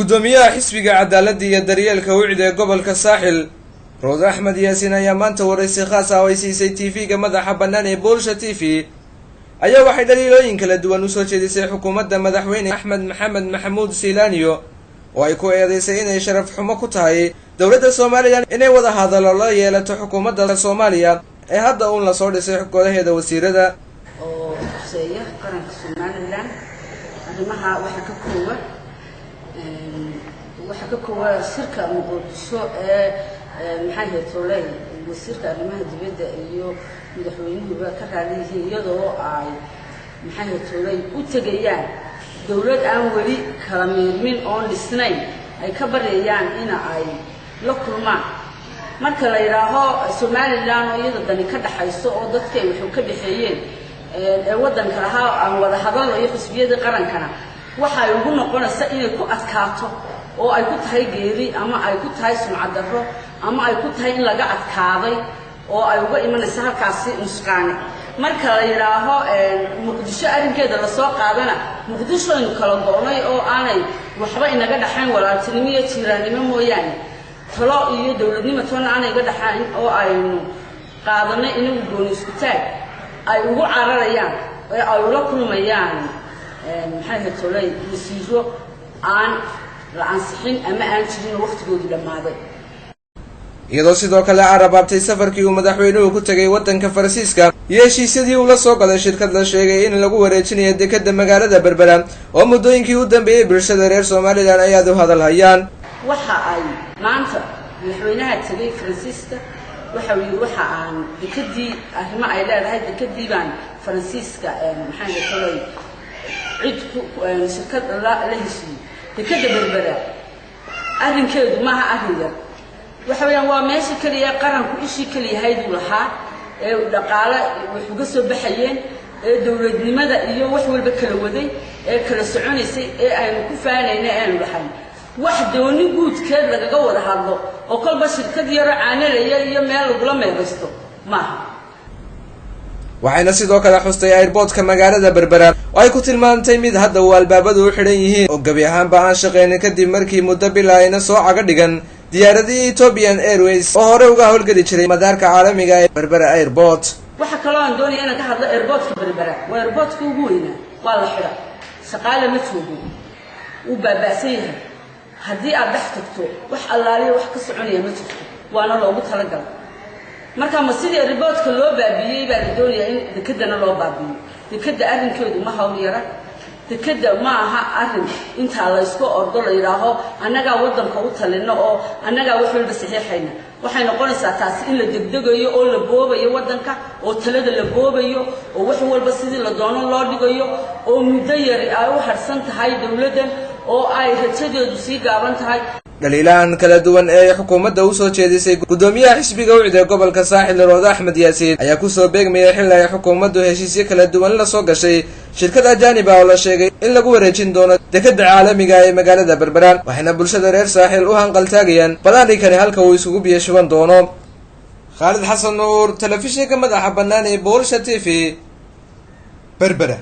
gudoomiyaha xisbiga cadaaladda iyo daryeelka wicdi ee gobolka saaxil Rood Axmed Yaasin ayaa maanta wareysi khaas ah oo ay siisay TV-ga madaxa bannaan ee Bulsha TV ayaa waxay dhaliilooyin kala duwan u soo jeedisay xukuumadda madaxweyne Axmed Maxamed Maxamuud Silaaniyo oo ay ku eedeysay inay sharaf xumo ku tahay dowladda Soomaaliland inay wada hadallo la yeelato xukuumadda Soomaaliya ee hadda la soo dhisay golaheeda wasiirada oo xusaya qaranka Soomaaliland arrimaha waxa ka kooban shirka muqdisho ee maxay tolay wasiirka arrimaha dibadda iyo madaxweynuhu ka raadiyay iyadoo ay maxay tolay u tagayaan dawlad aan wali kala meermin oo dhisnayn ay ka bareeyaan in ay la kulmaan marka la yiraahdo Soomaaliland oo iyada dani ka dhaxayso oo dadka wuxuu ka dhaxeeyeen wadanka lahaa aan wada hadal iyo xisbiyada qarankana waxa ay ugu noqonaysaa inay ku adkaato oo ay ku tahay geeri ama ay ku tahay sumcad darro ama ay ku tahay in laga adkaaday oo ay uga imanaysaa halkaasi nusqaan marka la yiraahdo muqdisho arinkeeda la soo qaadana muqdisho inuu kala go'nay oo aanay waxba inaga dhaxayn walaaltinimo iyo jiiraanimo mooyaan talo iyo dawladnimo toona aanay ga dhaxayn oo aynu qaadanay inuu gooni isku taag ay ugu cararayaan oo ay ula kulmayaan maxay tolay wasiiro aan la ansixin ama aan jirin waqtigoodu dhamaaday iyadoo sidoo kale arabaabtay safarkii uu madaxweynuhu ku tagay wadanka Faransiiska iyo heshiisyadii uu la soo galay shirkad la sheegay in lagu wareejinayo dekedda magaalada Berbera oo muddooyinkii u dambeeyay bulshada reer Soomaaliland ay aad u hadal hayaan waxa ay maanta madaxweynaha tagay Faransiiska waxa aan dekeddii arrimo ay leedahay dekeddii baan Faransiiska maxay tolay shirkad la heshiiyay dekedda Berbera arrinkeedu ma aha arrin yar waxa weeyaan waa meesha kaliya qaranku ishii kaliya haydu lahaa ee dhaqaale wuxuu ka soo baxayeen ee dawladnimada iyo wax walba kala waday ee kala soconaysay ee aynu ku faanaynay aanu lahayn wax dooni guudkeed laga wada hadlo oo kolba shirkad yar caanaleeya iyo meel lagu meelaysto maaha waxayna sidoo kale xustay airportka magaalada Berbera oo ay ku tilmaantay mid hadda uu albaabadu u xidhan yihiin oo gabi ahaanba aan shaqeynay kadib markii muddo bilaayna soo caga dhigan diyaaradii Ethiopian Airways oo hore uga howlgeli jiray madaarka caalamiga ee Berbera Airport waxa kale oo aan doonayay inaan ka hadlo airportka Berbera waa airportka ugu weyn waa la xidha shaqaale ma joogo uu baaba'san yahay haddii aad dhex tagto wax allaaliyo wax ka soconaya ma jirto waana loogu talagalay marka ma sidii airportka loo baabiyay baa la doonayaa in dekedana loo baabiyo dekedda arrinkeedu ma hawl yara dekedda ma aha arrin inta la isku ordo la yiraahdo annaga wadanka u talino oo annaga wax walba saxiixayna waxay noqonaysaa taas in la degdegayo oo la boobayo wadanka oo talada la boobayo oo wax walba sidii la doono loo dhigayo oo muddo yar ay u harsan tahay dawladdan oo ay rajadeedu sii gaaban tahay dhaliilahan kala duwan ee xukuumadda u soo jeedisay gudoomiyaha xisbiga wicdi ee gobolka saaxil Rood Axmed Yaasin ayaa ku soo beegmayay xilli ay xukuumaddu heshiisyo kala duwan la soo gashay shirkad ajaanib ah oo la sheegay in lagu wareejin doono dekedda caalamiga ee magaalada Berbera waxayna bulshada reer saaxil u hanqaltaagayaan banaanigani halka uu isugu biyo shuban doono Khalid Xasan Nuur telefishinka madaxa bannaan ee Bulsha TV Berbera.